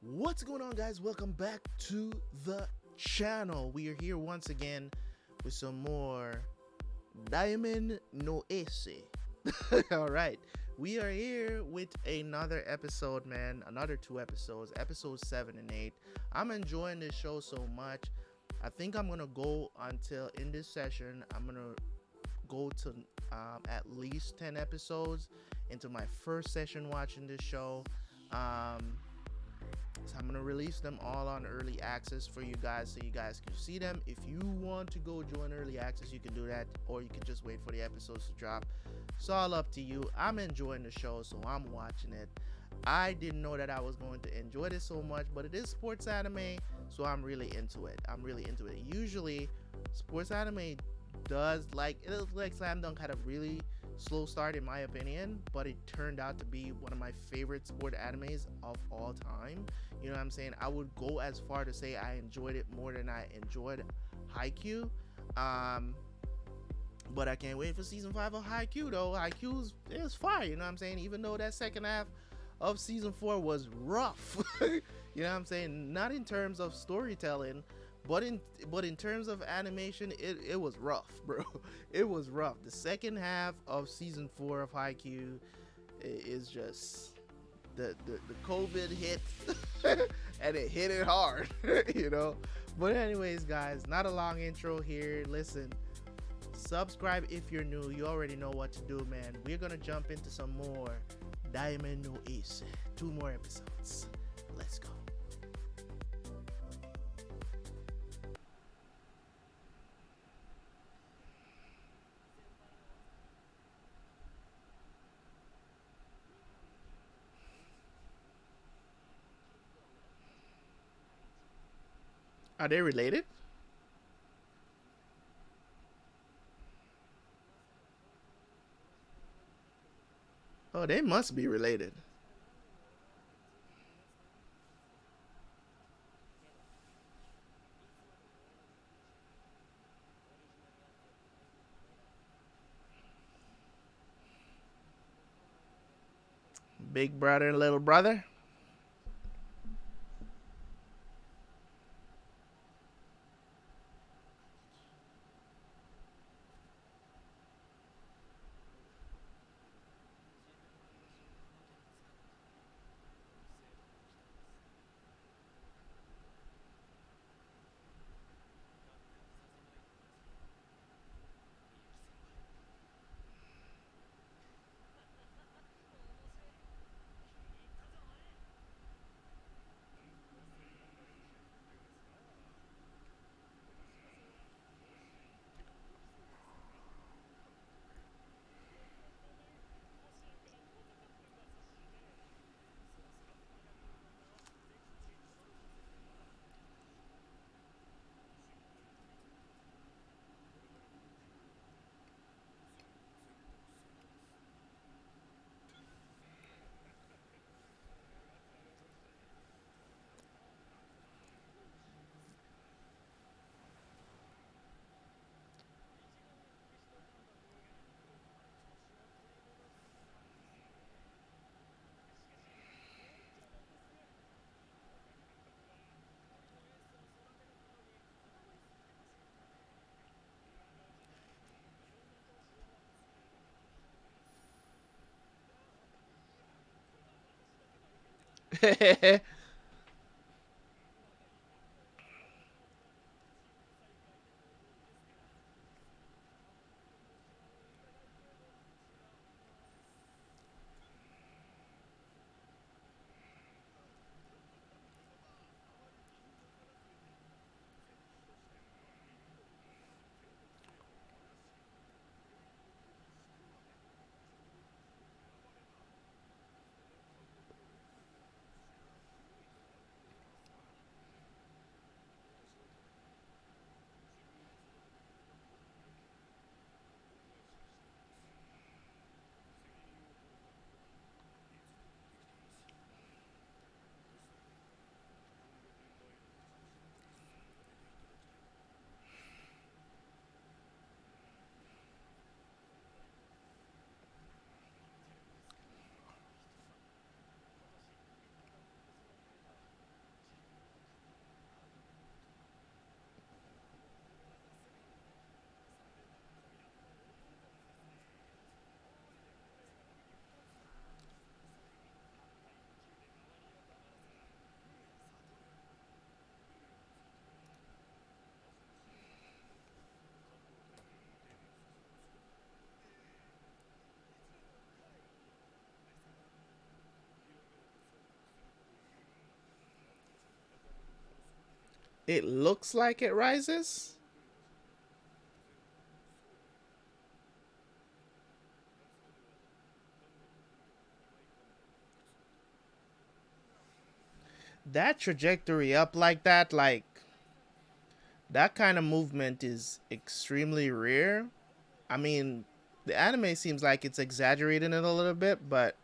What's going on, guys? Welcome back to the channel. We are here once again with some more Diamond no Ace. All right, we are here with another episode, man. Another two episodes, episodes 7 and 8. I'm enjoying this show so much. I think I'm gonna go until in this session. I'm gonna go to at least 10 episodes into my first session watching this show. So I'm gonna release them all on early access for you guys, so you guys can see them. If you want to go join early access, you can do that, or you can just wait for the episodes to drop. It's all up to you. I'm enjoying the show, so I'm watching it. I didn't know that I was going to enjoy this so much, but it is sports anime, so I'm really into it. Usually, sports anime does it looks like Slam Dunk had a really slow start in my opinion, but it turned out to be one of my favorite sport animes of all time. You know what I'm saying? I would go as far to say I enjoyed it more than I enjoyed Haikyuu. But I can't wait for season 5 of Haikyuu though. It's fire, you know what I'm saying? Even though that second half of season 4 was rough. You know what I'm saying? Not in terms of storytelling, but in terms of animation, it was rough, bro. It was rough. The second half of season 4 of Haikyuu is just the COVID hit and it hit it hard, you know. But anyways, guys, not a long intro here. Listen, subscribe if you're new. You already know what to do, man. We're gonna jump into some more Diamond no Ace. 2 more episodes. Let's go. Are they related? Oh, they must be related. Big brother and little brother. It looks like it rises. That trajectory up like that, like that kind of movement is extremely rare. I mean, the anime seems like it's exaggerating it a little bit, but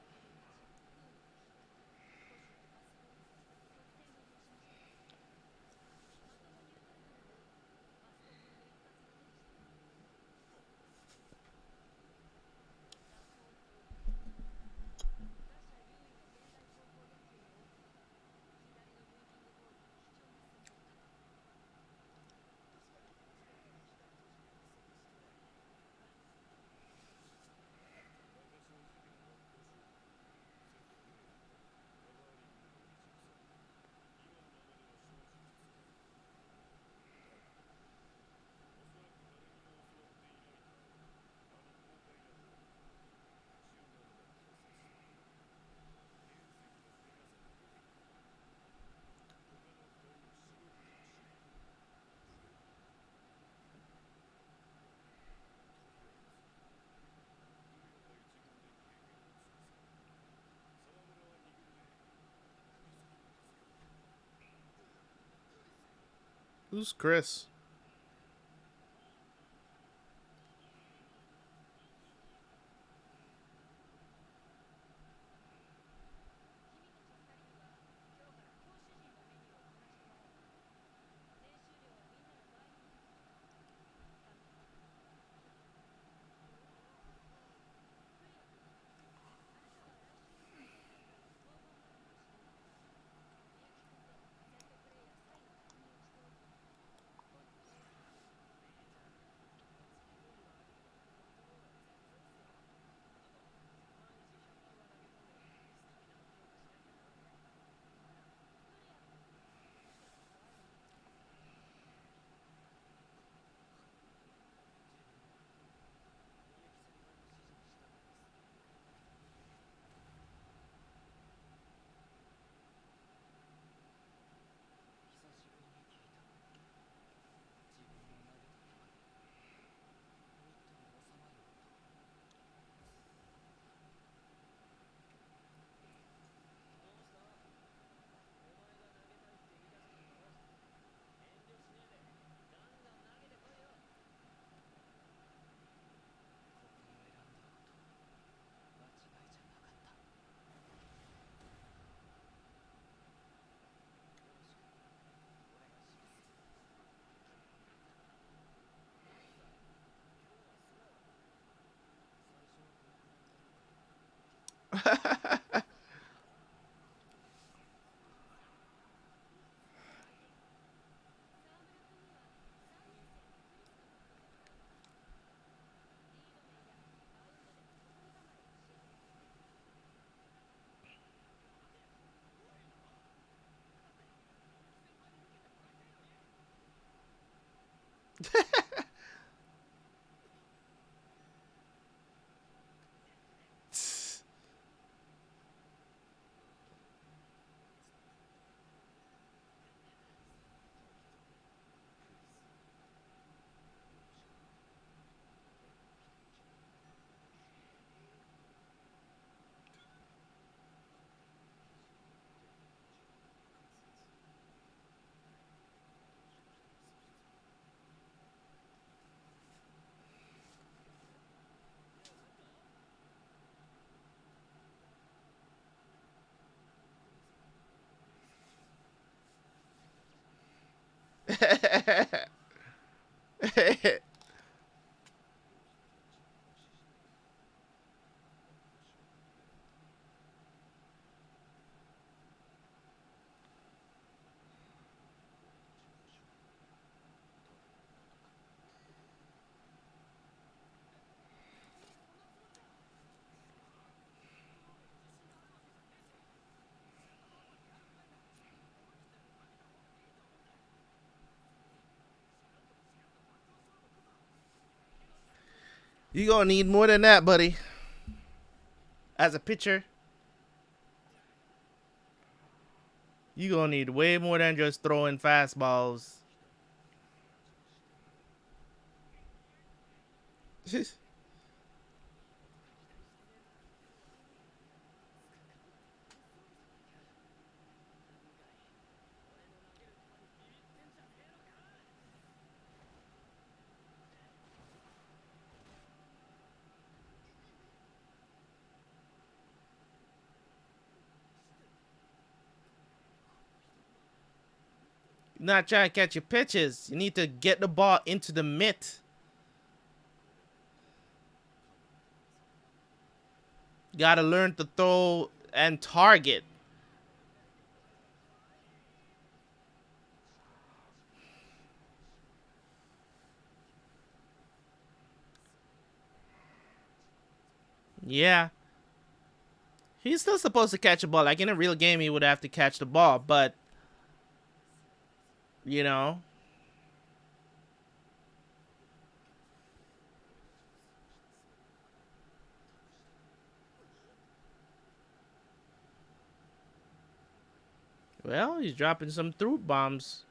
who's Chris? You gonna need more than that, buddy. As a pitcher, You gonna need way more than just throwing fastballs. You're not trying to catch your pitches. You need to get the ball into the mitt. You gotta learn to throw and target. Yeah. He's still supposed to catch a ball. Like in a real game, he would have to catch the ball, but you know, well, he's dropping some truth bombs.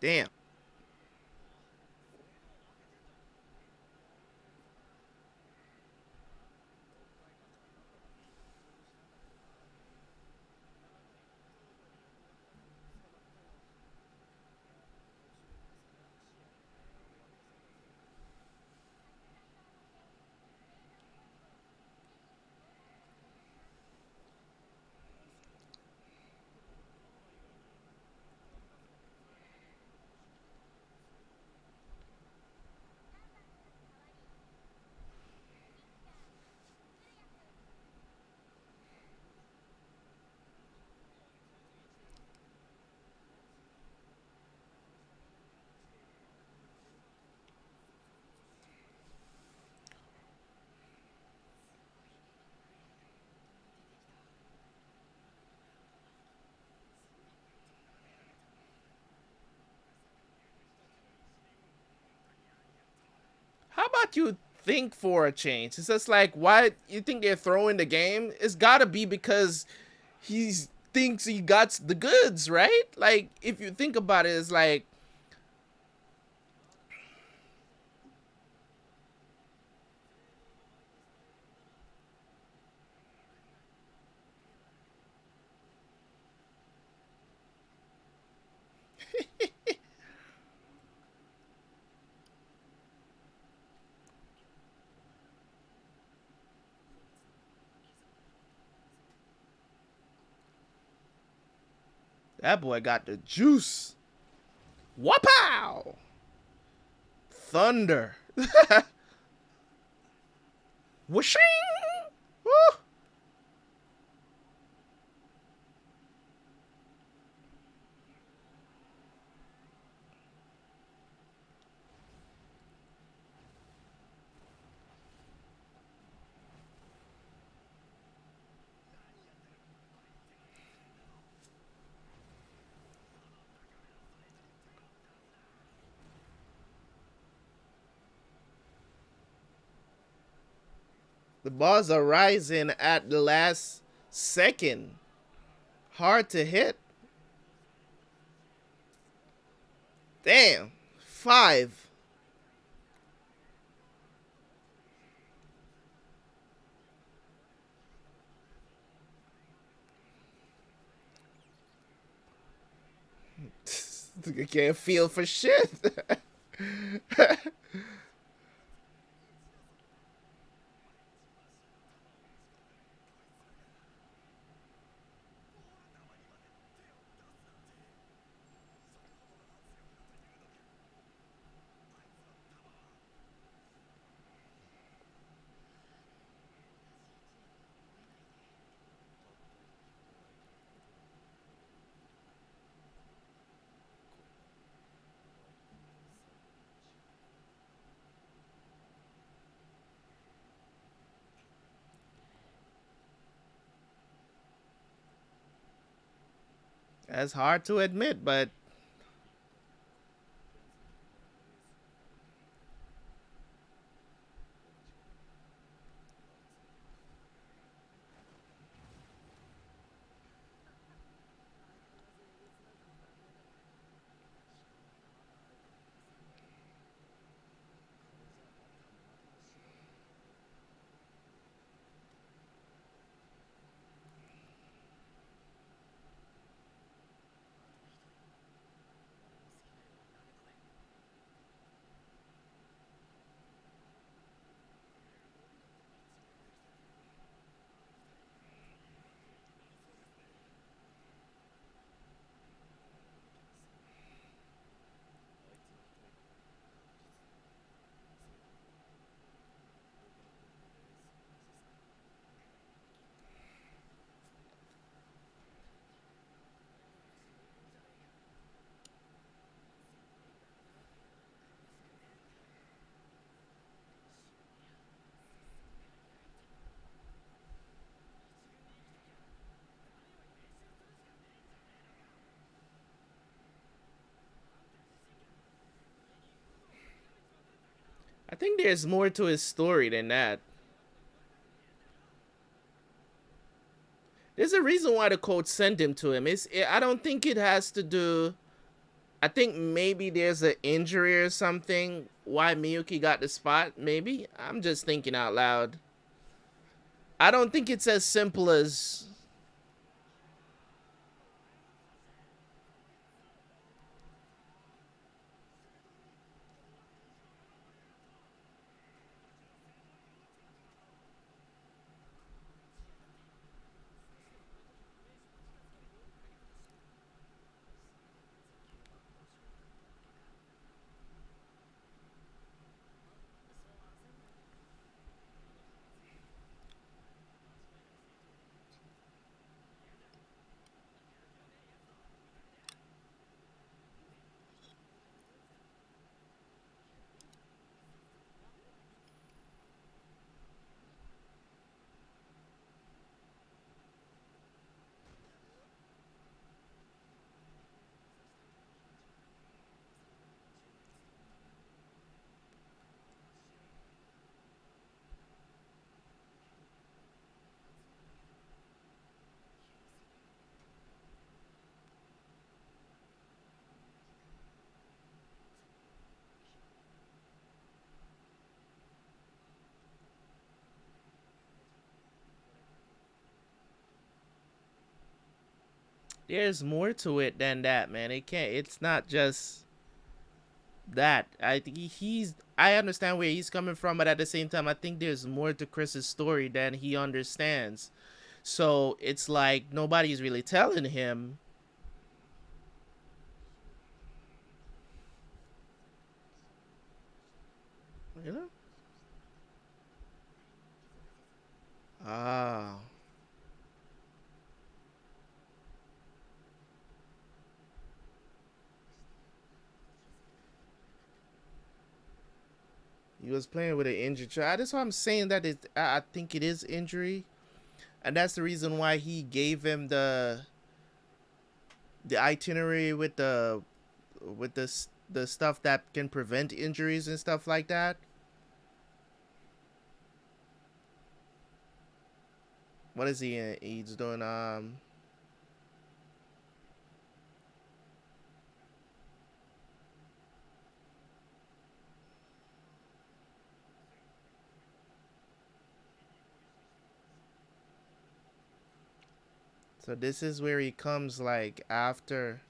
Damn. make you think for a change. It's just like, why you think they're throwing the game? It's gotta be because he thinks he got the goods, right? Like, if you think about it, it's like, that boy got the juice. Wapow! Thunder. Whooshing! Woo! The balls are rising at the last second. Hard to hit. Damn. 5. I can't feel for shit. That's hard to admit, but I think there's more to his story than that. There's a reason why the coach sent him to him. I don't think it has to do. I think maybe there's an injury or something. Why Miyuki got the spot? Maybe I'm just thinking out loud. I don't think it's as simple as. There's more to it than that, man. It can't. It's not just that. I think he's. I understand where he's coming from, but at the same time, I think there's more to Chris's story than he understands. So it's like nobody's really telling him. You know? Ah. He was playing with an injury child. That's why I'm saying that I think it is injury, and that's the reason why he gave him the itinerary with the stuff that can prevent injuries and stuff like that. What is he? He's doing. So this is where he comes like after.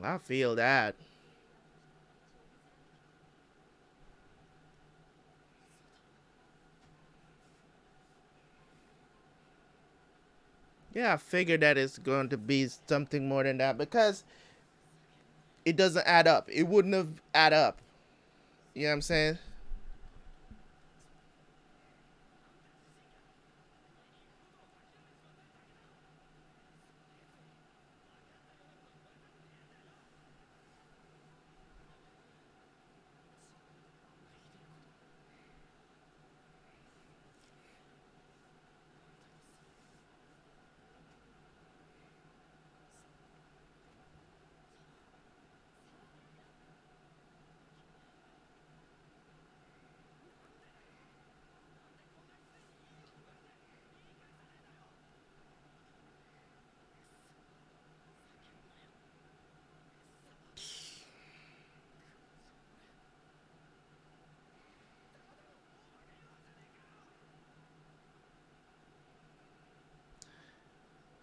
I feel that. Yeah, I figured that it's going to be something more than that because it doesn't add up. It wouldn't have add up. You know what I'm saying?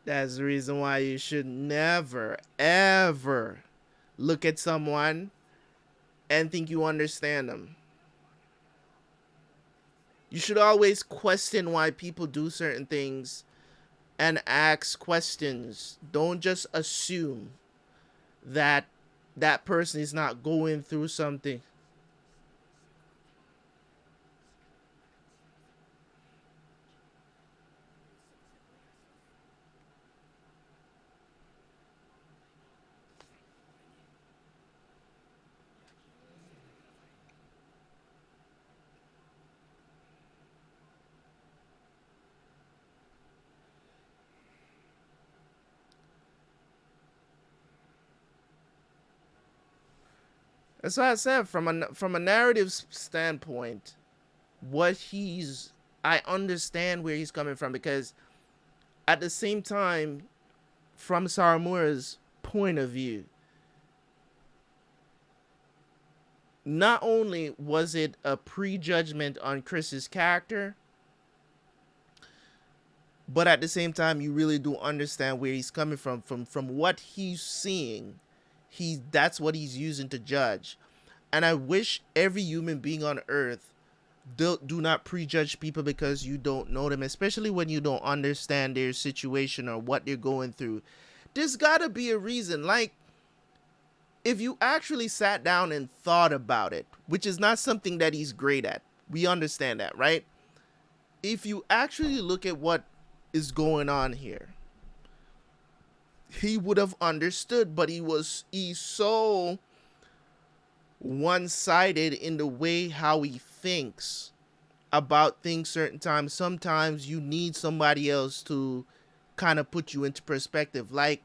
That's the reason why you should never, ever look at someone and think you understand them. You should always question why people do certain things and ask questions. Don't just assume that that person is not going through something. That's why I said from a narrative standpoint, what he's I understand where he's coming from because at the same time, from Saramura's point of view, not only was it a prejudgment on Chris's character, but at the same time, you really do understand where he's coming from. From what he's seeing, that's what he's using to judge. And I wish every human being on Earth do not prejudge people because you don't know them, especially when you don't understand their situation or what they're going through. There's gotta be a reason. Like, if you actually sat down and thought about it, which is not something that he's great at, we understand that, right? If you actually look at what is going on here, he would have understood, but he's so one-sided in the way how he thinks about things certain times. Sometimes you need somebody else to kind of put you into perspective. Like,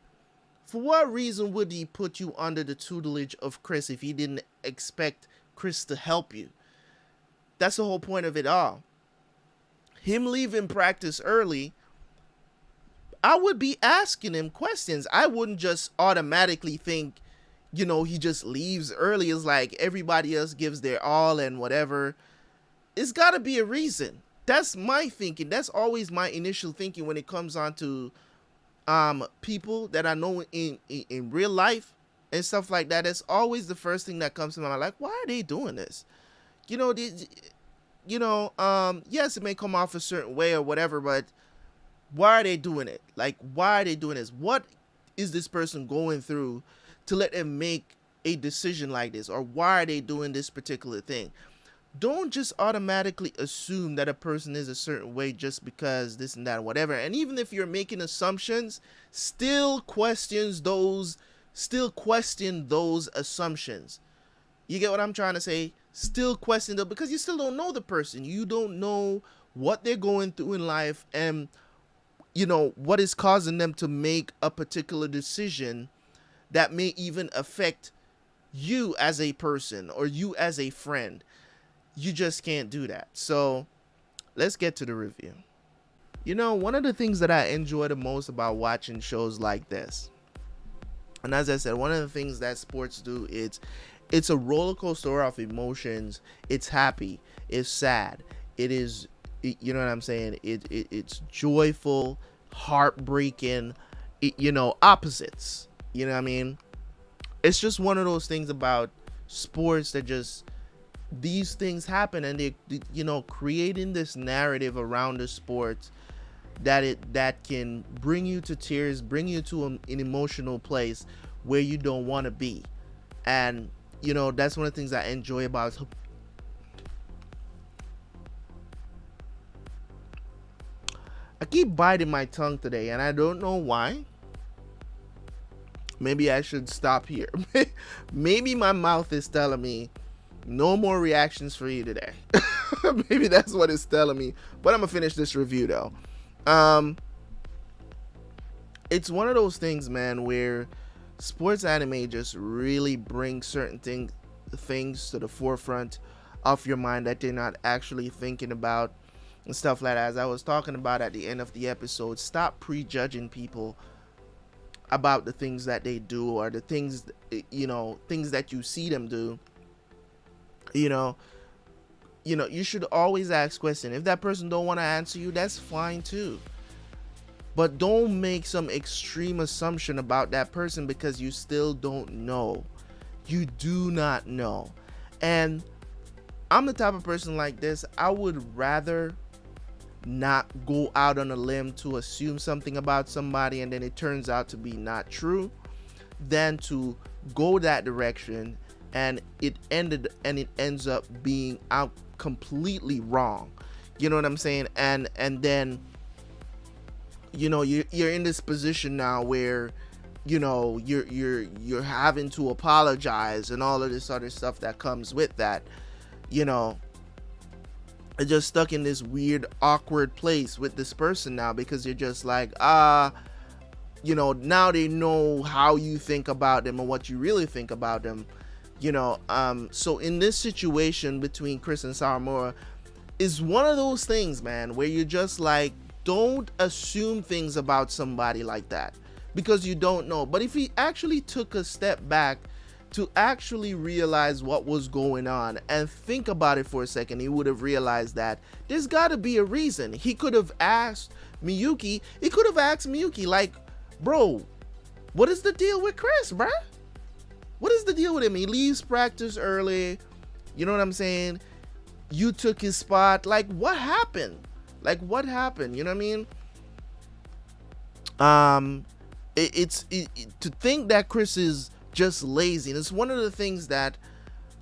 for what reason would he put you under the tutelage of Chris if he didn't expect Chris to help you. That's the whole point of it all. Him leaving practice early, I would be asking him questions. I wouldn't just automatically think, he just leaves early. It's like everybody else gives their all and whatever. It's got to be a reason. That's my thinking. That's always my initial thinking when it comes on to people that I know in real life and stuff like that. That's always the first thing that comes to my mind. Like, why are they doing this? Yes, it may come off a certain way or whatever, but why are they doing it? Like, why are they doing this? What is this person going through to let them make a decision like this? Or why are they doing this particular thing? Don't just automatically assume that a person is a certain way just because this and that or whatever. And even if you're making assumptions, still question those assumptions. You get what I'm trying to say? Still question them, because you still don't know the person. You don't know what they're going through in life and what is causing them to make a particular decision that may even affect you as a person or you as a friend. You just can't do that. So let's get to the review. One of the things that I enjoy the most about watching shows like this, and as I said, one of the things that sports do, it's a roller coaster of emotions. It's happy, it's sad, it is, you know what I'm saying? It's joyful, heartbreaking, opposites. You know what I mean? It's just one of those things about sports that just, these things happen, and they creating this narrative around the sport that can bring you to tears, bring you to an emotional place where you don't want to be. And that's one of the things I enjoy about I keep biting my tongue today, and I don't know why. Maybe I should stop here. Maybe my mouth is telling me no more reactions for you today. Maybe that's what it's telling me. But I'm gonna finish this review though. It's one of those things, man, where sports anime just really brings certain things to the forefront of your mind that they're not actually thinking about and stuff like that. As I was talking about at the end of the episode, stop prejudging people about the things that they do or the things things that you see them do. You should always ask questions. If that person don't want to answer you, that's fine too. But don't make some extreme assumption about that person because you still don't know. You do not know. And I'm the type of person like this. I would rather not go out on a limb to assume something about somebody and then it turns out to be not true than to go that direction and it ends up being out completely wrong. You know what I'm saying? And then you're in this position now where you're having to apologize and all of this other stuff that comes with that. You're just stuck in this weird awkward place with this person now because you're just like now they know how you think about them and what you really think about them. So in this situation between Chris and Sawamura is one of those things, man, where you're just like, don't assume things about somebody like that because you don't know. But if he actually took a step back to actually realize what was going on and think about it for a second, he would have realized that there's got to be a reason. He could have asked Miyuki. He could have asked Miyuki, like, bro, what is the deal with Chris, bruh? What is the deal with him? He leaves practice early. You know what I'm saying? You took his spot. Like, what happened? What happened? You know what I mean? To think that Chris is just lazy. And it's one of the things that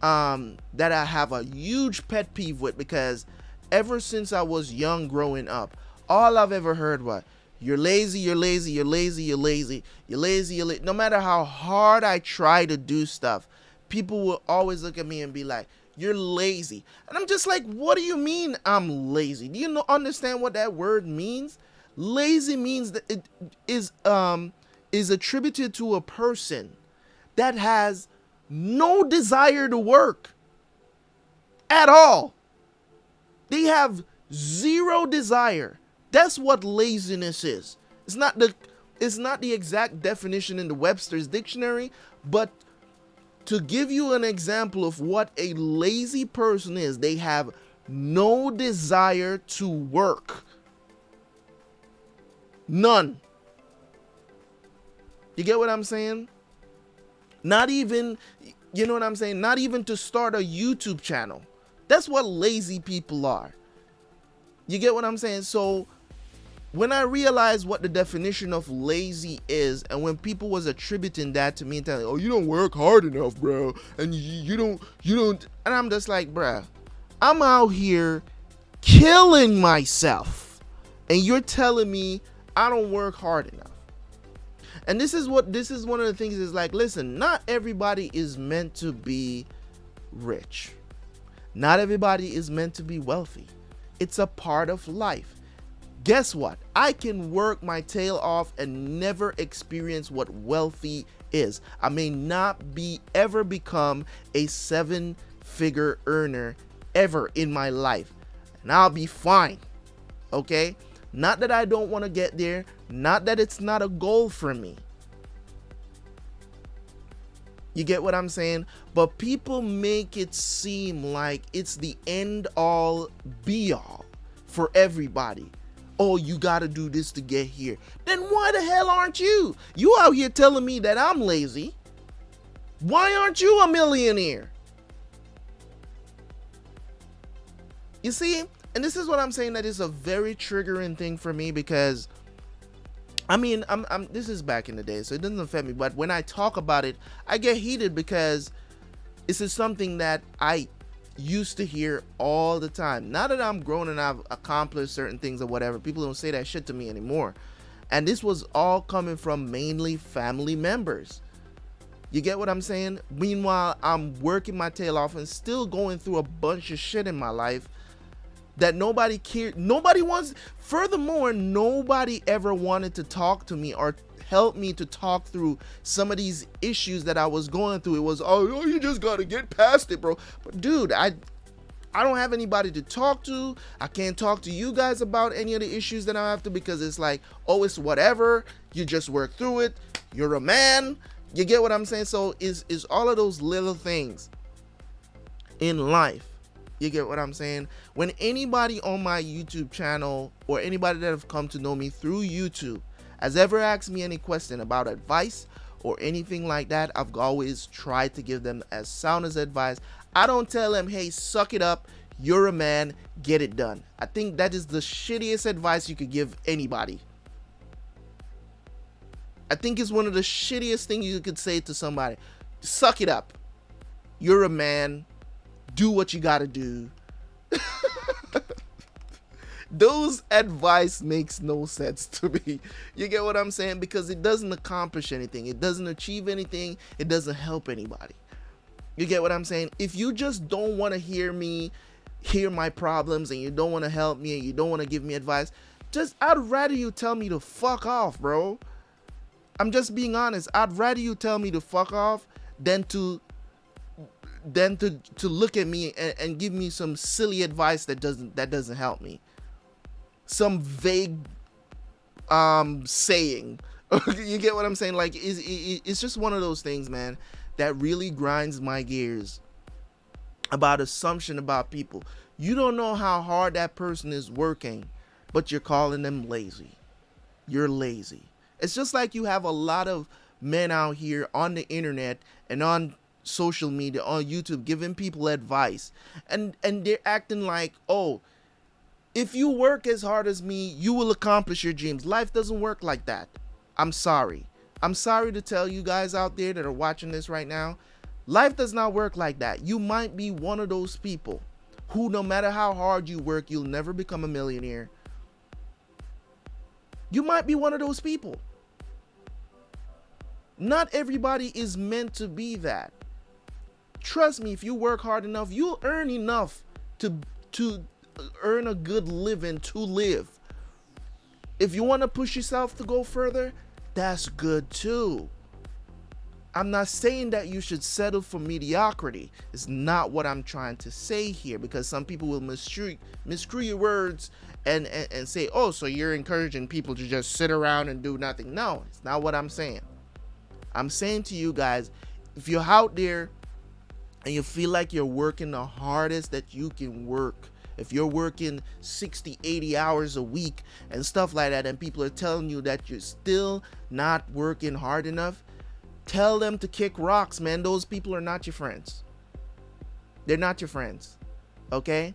that I have a huge pet peeve with, because ever since I was young growing up, all I've ever heard was, you're lazy, you're lazy, you're lazy, you're lazy, you're lazy, you're lazy. No matter how hard I try to do stuff, people will always look at me and be like, you're lazy. And I'm just like, what do you mean I'm lazy? Do you understand what that word means? Lazy means that it is attributed to a person that has no desire to work. at all. They have zero desire. That's what laziness is. It's not the exact definition in the Webster's dictionary, but to give you an example of what a lazy person is, they have no desire to work. None. You get what I'm saying? Not even, you know what I'm saying? Not even to start a YouTube channel. That's what lazy people are. You get what I'm saying? So when I realized what the definition of lazy is, and when people was attributing that to me and telling, oh, you don't work hard enough, bro, and you don't, and I'm just like, bruh, I'm out here killing myself, and you're telling me I don't work hard enough. And this is one of the things is like, listen, not everybody is meant to be rich. Not everybody is meant to be wealthy. It's a part of life. Guess what? I can work my tail off and never experience what wealthy is. I may not ever become a 7-figure earner ever in my life, and I'll be fine. Okay? Not that I don't want to get there, not that it's not a goal for me. You get what I'm saying? But people make it seem like it's the end all be all for everybody. Oh, you gotta do this to get here. Then why the hell aren't you? You out here telling me that I'm lazy. Why aren't you a millionaire? You see? And this is what I'm saying, that is a very triggering thing for me, because I mean, this is back in the day, so it doesn't affect me, but when I talk about it, I get heated because this is something that I used to hear all the time. Now that I'm grown and I've accomplished certain things or whatever, people don't say that shit to me anymore. And this was all coming from mainly family members. You get what I'm saying? Meanwhile, I'm working my tail off and still going through a bunch of shit in my life that nobody cared. Nobody wants. Furthermore, nobody ever wanted to talk to me or help me to talk through some of these issues that I was going through. It was, oh, you just gotta get past it, bro. But dude, I don't have anybody to talk to. I can't talk to you guys about any of the issues that I have to, because it's like, oh, it's whatever. You just work through it. You're a man. You get what I'm saying? So is all of those little things in life. You get what I'm saying? When anybody on my YouTube channel or anybody that have come to know me through YouTube has ever asked me any question about advice or anything like that, I've always tried to give them as sound as advice. I don't tell them, hey, suck it up, you're a man, get it done. I think that is the shittiest advice you could give anybody. I think it's one of the shittiest things you could say to somebody. Suck it up. You're a man. Do what you gotta do. Those advice makes no sense to me. You get what I'm saying? Because it doesn't accomplish anything. It doesn't achieve anything. It doesn't help anybody. You get what I'm saying? If you just don't want to hear my problems, and you don't want to help me, and you don't want to give me advice, I'd rather you tell me to fuck off, bro. I'm just being honest. I'd rather you tell me to fuck off than to look at me and give me some silly advice that doesn't help me. Some vague saying. You get what I'm saying? Like, it's just one of those things, man, that really grinds my gears about assumption about people. You don't know how hard that person is working, but you're calling them lazy. You're lazy. It's just like you have a lot of men out here on the internet and on social media, on YouTube, giving people advice, and they're acting like, oh, if you work as hard as me, you will accomplish your dreams. Life doesn't work like that. I'm sorry to tell you guys out there that are watching this right now, life does not work like that. You might be one of those people who, no matter how hard you work, you'll never become a millionaire. You might be one of those people. Not everybody is meant to be that. Trust me, if you work hard enough, you'll earn enough to earn a good living to live. If you want to push yourself to go further, that's good too. I'm not saying that you should settle for mediocrity. It's not what I'm trying to say here, because some people will miscrew your words and say, oh, so you're encouraging people to just sit around and do nothing. No, it's not what I'm saying. I'm saying to you guys, if you're out there and you feel like you're working the hardest that you can work, if you're working 60, 80 hours a week and stuff like that, and people are telling you that you're still not working hard enough, tell them to kick rocks, man. Those people are not your friends. They're not your friends. Okay?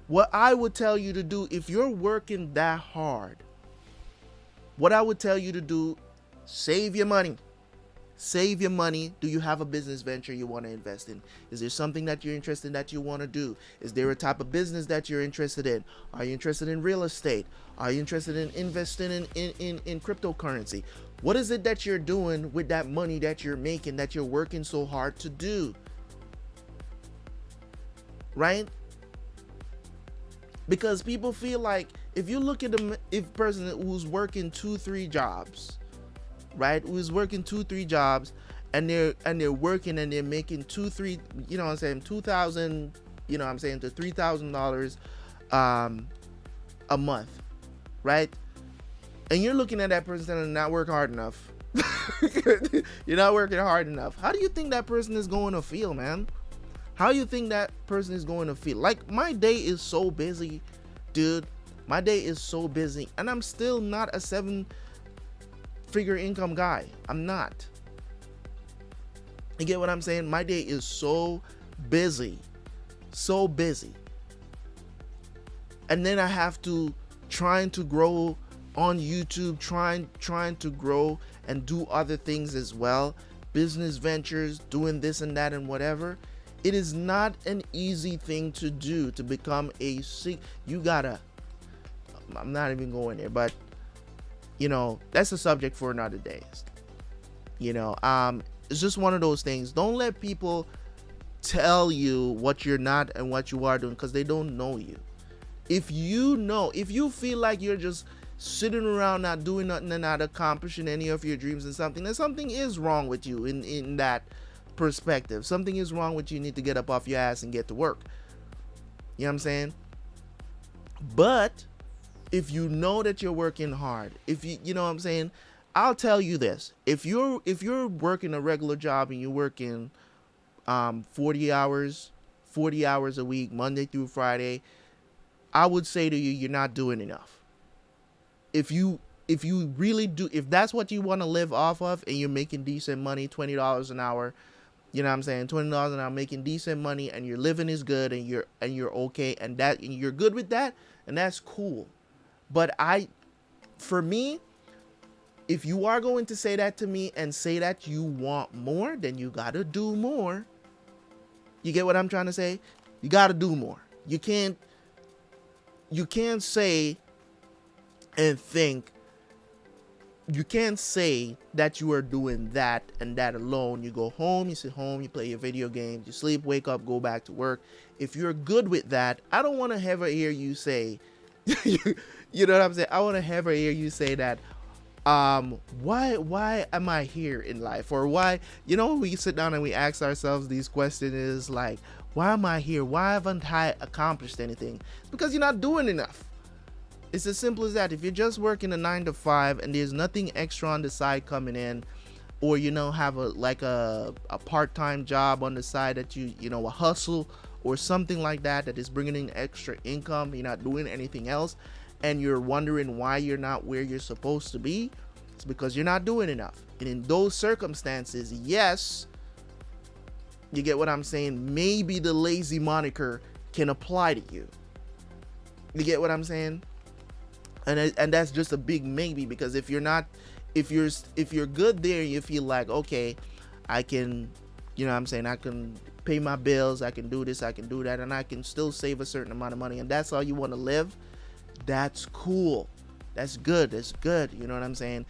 What I would tell you to do, if you're working that hard, what I would tell you to do, save your money. Save your money. Do you have a business venture you want to invest in? Is there something that you're interested in that you want to do? Is there a type of business that you're interested in? Are you interested in real estate? Are you interested in investing in cryptocurrency? What is it that you're doing with that money that you're making, that you're working so hard to do? Right? Because people feel like, if you look at a person who's working 2-3 jobs, right? Who's working 2-3 jobs, and they're working and they're making 2-3, you know what I'm saying, $2,000, you know what I'm saying, to $3,000 a month, right? And you're looking at that person and not work hard enough. You're not working hard enough. How do you think that person is going to feel, man? How do you think that person is going to feel? Like, my day is so busy, dude. My day is so busy, and I'm still not a 7-figure income guy. I'm not. You get what I'm saying? My day is so busy. So busy. And then I have to trying to grow on YouTube, trying to grow and do other things as well. Business ventures, doing this and that and whatever. It is not an easy thing to do, to become you gotta, I'm not even going there, but you know, that's a subject for another day. You know, it's just one of those things. Don't let people tell you what you're not and what you are doing, because they don't know you. If you feel like you're just sitting around not doing nothing and not accomplishing any of your dreams and something, then something is wrong with you in that perspective. Something is wrong with you. You need to get up off your ass and get to work. You know what I'm saying? But if you know that you're working hard, if you know what I'm saying, I'll tell you this. If you're working a regular job and you're working 40 hours a week, Monday through Friday, I would say to you, you're not doing enough. If you really do, if that's what you want to live off of, and you're making decent money, $20 an hour, you know what I'm saying, $20 an hour, making decent money, and your living is good, and you're okay, and you're good with that, and that's cool. But for me, if you are going to say that to me and say that you want more, then you gotta do more. You get what I'm trying to say? You gotta do more. You can't say and think, you can't say that you are doing that and that alone. You go home, you sit home, you play your video games, you sleep, wake up, go back to work. If you're good with that, I don't want to ever hear you say, you know what I'm saying? I want to ever hear you say that, why am I here in life? Or why, you know, when we sit down and we ask ourselves these questions, is like, why am I here? Why haven't I accomplished anything? It's because you're not doing enough. It's as simple as that. If you're just working a 9 to 5 and there's nothing extra on the side coming in, or you know, have a part-time job on the side that you know, a hustle or something like that is bringing in extra income, you're not doing anything else, and you're wondering why you're not where you're supposed to be, it's because you're not doing enough. And in those circumstances, yes, you get what I'm saying, maybe the lazy moniker can apply to you. You get what I'm saying? And that's just a big maybe, because if you're good there, you feel like, okay, I can, you know what I'm saying, I can pay my bills, I can do this, I can do that, and I can still save a certain amount of money, and that's how you want to live, that's cool. That's good. That's good. You know what I'm saying?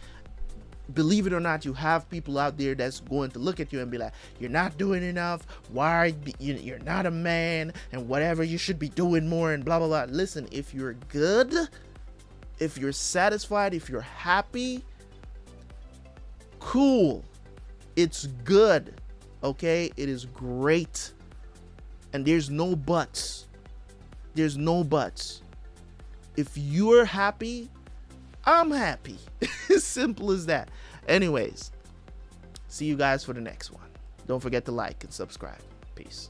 Believe it or not, you have people out there that's going to look at you and be like, you're not doing enough. Why? You're not a man and whatever. You should be doing more and blah, blah, blah. Listen, if you're good, if you're satisfied, if you're happy, cool. It's good. Okay? It is great. And there's no buts. There's no buts. If you're happy, I'm happy. Simple as that. Anyways, see you guys for the next one. Don't forget to like and subscribe. Peace.